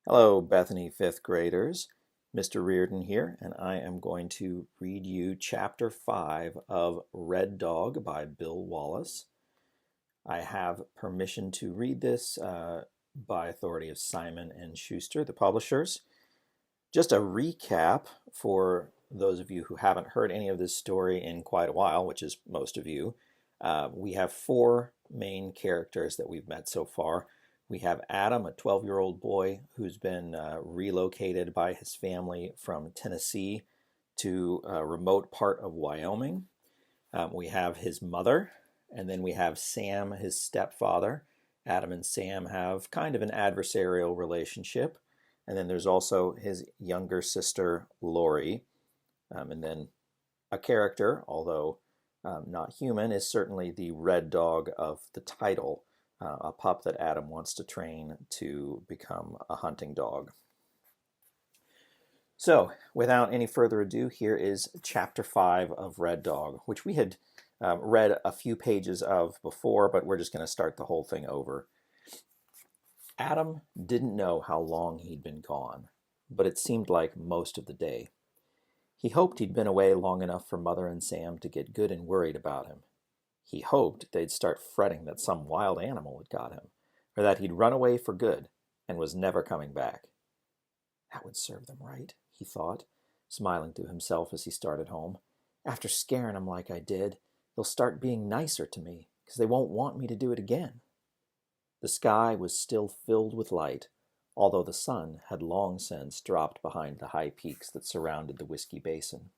Hello, Bethany fifth graders. Mr. Reardon here, and I am going to read you Chapter 5 of Red Dog by Bill Wallace. I have permission to read this by authority of Simon and Schuster, the publishers. Just a recap for those of you who haven't heard any of this story in quite a while, which is most of you. We have four main characters that we've met so far. We have Adam, a 12-year-old boy who's been relocated by his family from Tennessee to a remote part of Wyoming. We have his mother, and then we have Sam, his stepfather. Adam and Sam have kind of an adversarial relationship. And then there's also his younger sister, Laurie. And then a character, although not human, is certainly the red dog of the title, a pup that Adam wants to train to become a hunting dog. So, without any further ado, here is Chapter 5 of Red Dog, which we had read a few pages of before, but we're just going to start the whole thing over. Adam didn't know how long he'd been gone, but it seemed like most of the day. He hoped he'd been away long enough for Mother and Sam to get good and worried about him. He hoped they'd start fretting that some wild animal had got him, or that he'd run away for good and was never coming back. That would serve them right, he thought, smiling to himself as he started home. After scaring them like I did, they'll start being nicer to me, because they won't want me to do it again. The sky was still filled with light, although the sun had long since dropped behind the high peaks that surrounded the Whiskey Basin.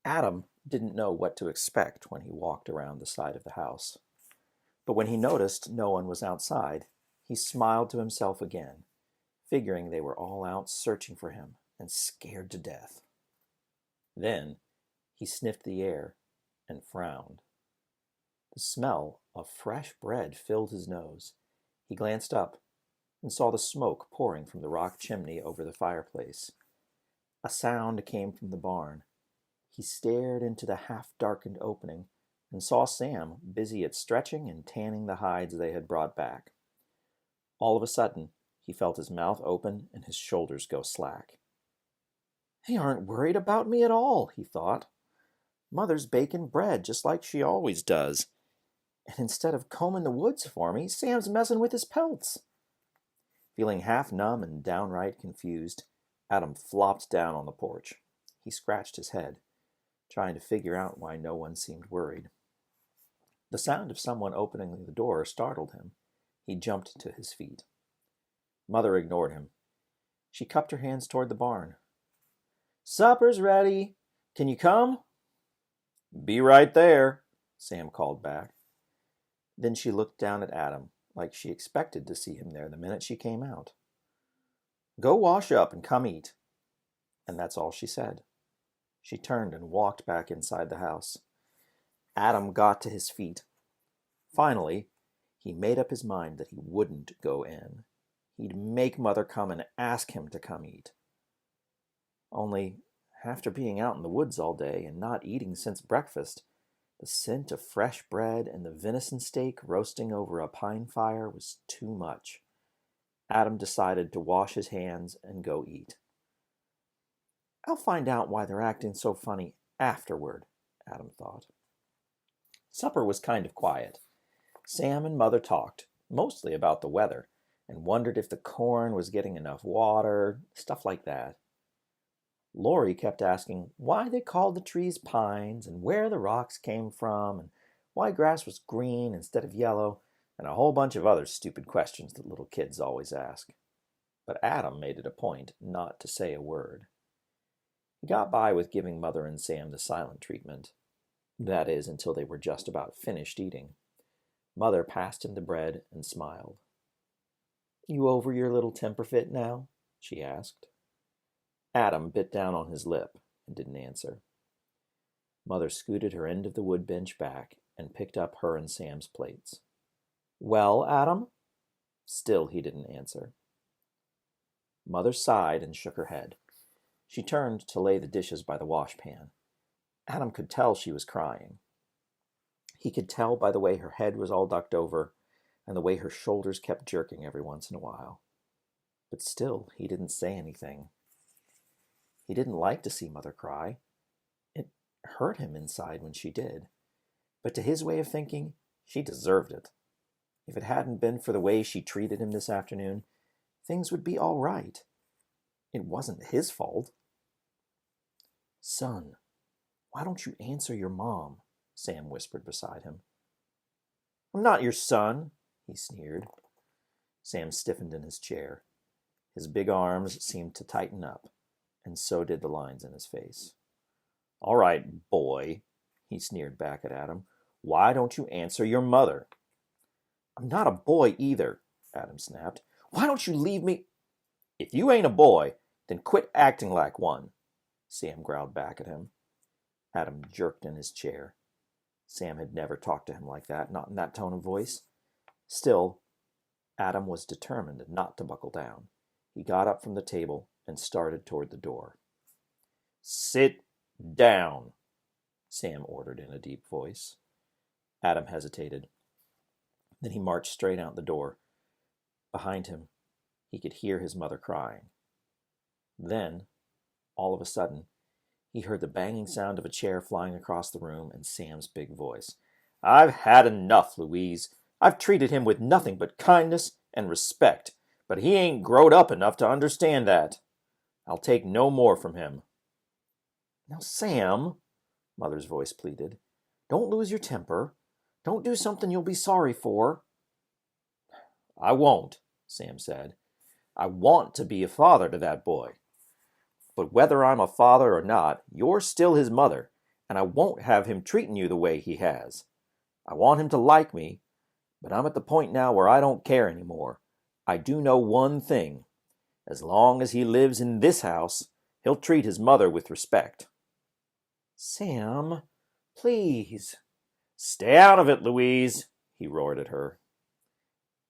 Adam didn't know what to expect when he walked around the side of the house. But when he noticed no one was outside, he smiled to himself again, figuring they were all out searching for him and scared to death. Then he sniffed the air and frowned. The smell of fresh bread filled his nose. He glanced up and saw the smoke pouring from the rock chimney over the fireplace. A sound came from the barn. He stared into the half-darkened opening and saw Sam busy at stretching and tanning the hides they had brought back. All of a sudden, he felt his mouth open and his shoulders go slack. They aren't worried about me at all, he thought. Mother's baking bread just like she always does. And instead of combing the woods for me, Sam's messing with his pelts. Feeling half numb and downright confused, Adam flopped down on the porch. He scratched his head, trying to figure out why no one seemed worried. The sound of someone opening the door startled him. He jumped to his feet. Mother ignored him. She cupped her hands toward the barn. Supper's ready. Can you come? Be right there, Sam called back. Then she looked down at Adam, like she expected to see him there the minute she came out. Go wash up and come eat. And that's all she said. She turned and walked back inside the house. Adam got to his feet. Finally, he made up his mind that he wouldn't go in. He'd make Mother come and ask him to come eat. Only, after being out in the woods all day and not eating since breakfast, the scent of fresh bread and the venison steak roasting over a pine fire was too much. Adam decided to wash his hands and go eat. I'll find out why they're acting so funny afterward, Adam thought. Supper was kind of quiet. Sam and Mother talked, mostly about the weather, and wondered if the corn was getting enough water, stuff like that. Laurie kept asking why they called the trees pines and where the rocks came from and why grass was green instead of yellow and a whole bunch of other stupid questions that little kids always ask. But Adam made it a point not to say a word. He got by with giving Mother and Sam the silent treatment. That is, until they were just about finished eating. Mother passed him the bread and smiled. You over your little temper fit now? She asked. Adam bit down on his lip and didn't answer. Mother scooted her end of the wood bench back and picked up her and Sam's plates. Well, Adam? Still he didn't answer. Mother sighed and shook her head. She turned to lay the dishes by the washpan. Adam could tell she was crying. He could tell by the way her head was all ducked over and the way her shoulders kept jerking every once in a while. But still, he didn't say anything. He didn't like to see Mother cry. It hurt him inside when she did. But to his way of thinking, she deserved it. If it hadn't been for the way she treated him this afternoon, things would be all right. It wasn't his fault. "Son, why don't you answer your mom?" Sam whispered beside him. "I'm not your son," he sneered. Sam stiffened in his chair. His big arms seemed to tighten up, and so did the lines in his face. "All right, boy," he sneered back at Adam. "Why don't you answer your mother?" "I'm not a boy either," Adam snapped. "Why don't you leave me—" "If you ain't a boy, then quit acting like one," Sam growled back at him. Adam jerked in his chair. Sam had never talked to him like that, not in that tone of voice. Still, Adam was determined not to buckle down. He got up from the table and started toward the door. "Sit down," Sam ordered in a deep voice. Adam hesitated. Then he marched straight out the door. Behind him, he could hear his mother crying. Then, all of a sudden, he heard the banging sound of a chair flying across the room and Sam's big voice. "I've had enough, Louise. I've treated him with nothing but kindness and respect, but he ain't growed up enough to understand that. I'll take no more from him." "Now, Sam," Mother's voice pleaded, "don't lose your temper. Don't do something you'll be sorry for." "I won't," Sam said. "I want to be a father to that boy. But whether I'm a father or not, you're still his mother, and I won't have him treating you the way he has. I want him to like me, but I'm at the point now where I don't care anymore. I do know one thing. As long as he lives in this house, he'll treat his mother with respect." "Sam, please." "Stay out of it, Louise," he roared at her.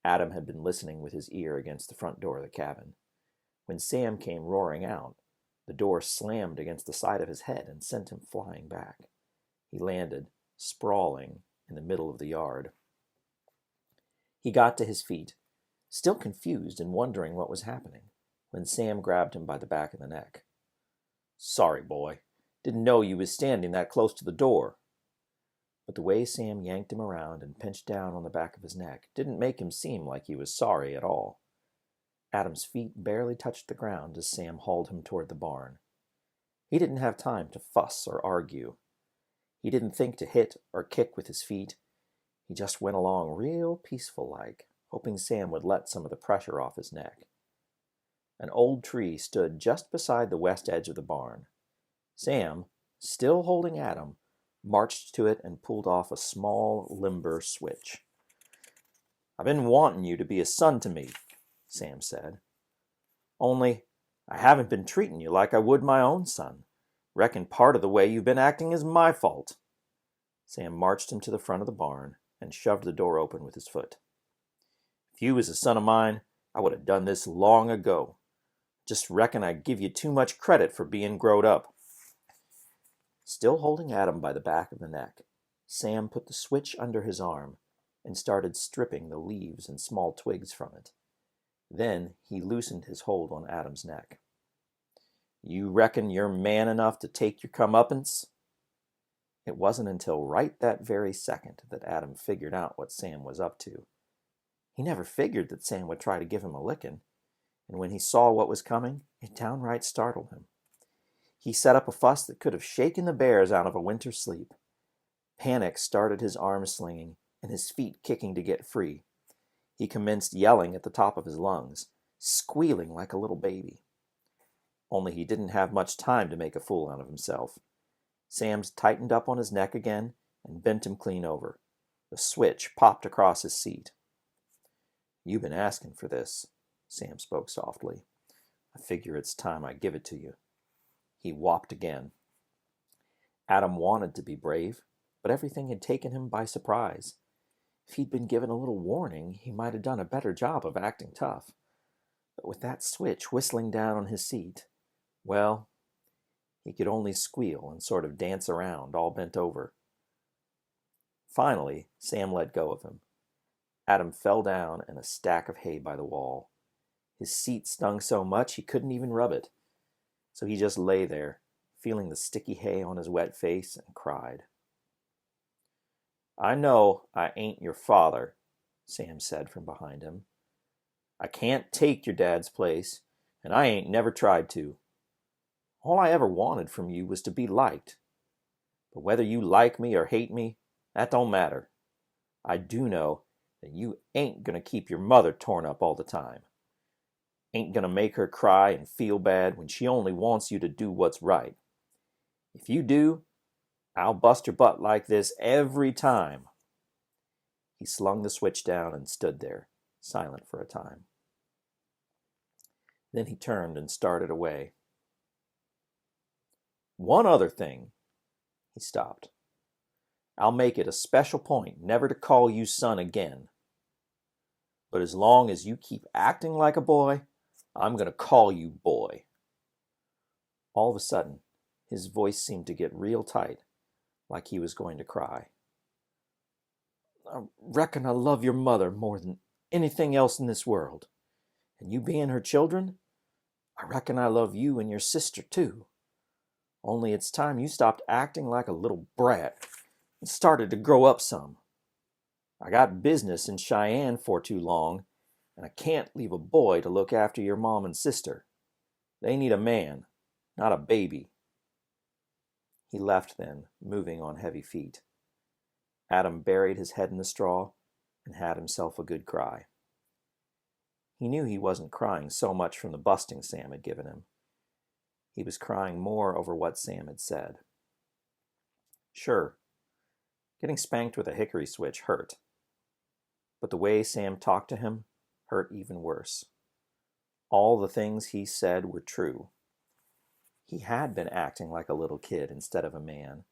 Adam had been listening with his ear against the front door of the cabin. When Sam came roaring out, the door slammed against the side of his head and sent him flying back. He landed, sprawling, in the middle of the yard. He got to his feet, still confused and wondering what was happening, when Sam grabbed him by the back of the neck. "Sorry, boy. Didn't know you was standing that close to the door." But the way Sam yanked him around and pinched down on the back of his neck didn't make him seem like he was sorry at all. Adam's feet barely touched the ground as Sam hauled him toward the barn. He didn't have time to fuss or argue. He didn't think to hit or kick with his feet. He just went along real peaceful-like, hoping Sam would let some of the pressure off his neck. An old tree stood just beside the west edge of the barn. Sam, still holding Adam, marched to it and pulled off a small, limber switch. "I've been wanting you to be a son to me," Sam said. "Only, I haven't been treating you like I would my own son. Reckon part of the way you've been acting is my fault." Sam marched him to the front of the barn and shoved the door open with his foot. "If you was a son of mine, I would have done this long ago. Just reckon I give you too much credit for being growed up." Still holding Adam by the back of the neck, Sam put the switch under his arm and started stripping the leaves and small twigs from it. Then he loosened his hold on Adam's neck. "You reckon you're man enough to take your comeuppance?" It wasn't until right that very second that Adam figured out what Sam was up to. He never figured that Sam would try to give him a licking, and when he saw what was coming, it downright startled him. He set up a fuss that could have shaken the bears out of a winter's sleep. Panic started his arms slinging and his feet kicking to get free. He commenced yelling at the top of his lungs, squealing like a little baby. Only he didn't have much time to make a fool out of himself. Sam's tightened up on his neck again and bent him clean over. The switch popped across his seat. "You've been asking for this," Sam spoke softly. "I figure it's time I give it to you." He whopped again. Adam wanted to be brave, but everything had taken him by surprise. If he'd been given a little warning, he might have done a better job of acting tough. But with that switch whistling down on his seat, well, he could only squeal and sort of dance around, all bent over. Finally, Sam let go of him. Adam fell down in a stack of hay by the wall. His seat stung so much he couldn't even rub it. So he just lay there, feeling the sticky hay on his wet face, and cried. "I know I ain't your father," Sam said from behind him. "I can't take your dad's place, and I ain't never tried to. All I ever wanted from you was to be liked. But whether you like me or hate me, that don't matter. I do know that you ain't gonna keep your mother torn up all the time. Ain't gonna make her cry and feel bad when she only wants you to do what's right. If you do, I'll bust your butt like this every time." He slung the switch down and stood there, silent for a time. Then he turned and started away. "One other thing," he stopped. "I'll make it a special point never to call you son again. But as long as you keep acting like a boy, I'm going to call you boy." All of a sudden, his voice seemed to get real tight, like he was going to cry. "I reckon I love your mother more than anything else in this world. And you being her children, I reckon I love you and your sister too. Only it's time you stopped acting like a little brat and started to grow up some. I got business in Cheyenne for too long, and I can't leave a boy to look after your mom and sister. They need a man, not a baby." He left then, moving on heavy feet. Adam buried his head in the straw and had himself a good cry. He knew he wasn't crying so much from the busting Sam had given him. He was crying more over what Sam had said. Sure, getting spanked with a hickory switch hurt. But the way Sam talked to him hurt even worse. All the things he said were true. He had been acting like a little kid instead of a man,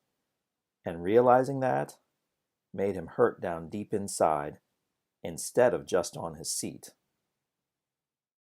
and realizing that made him hurt down deep inside instead of just on his seat.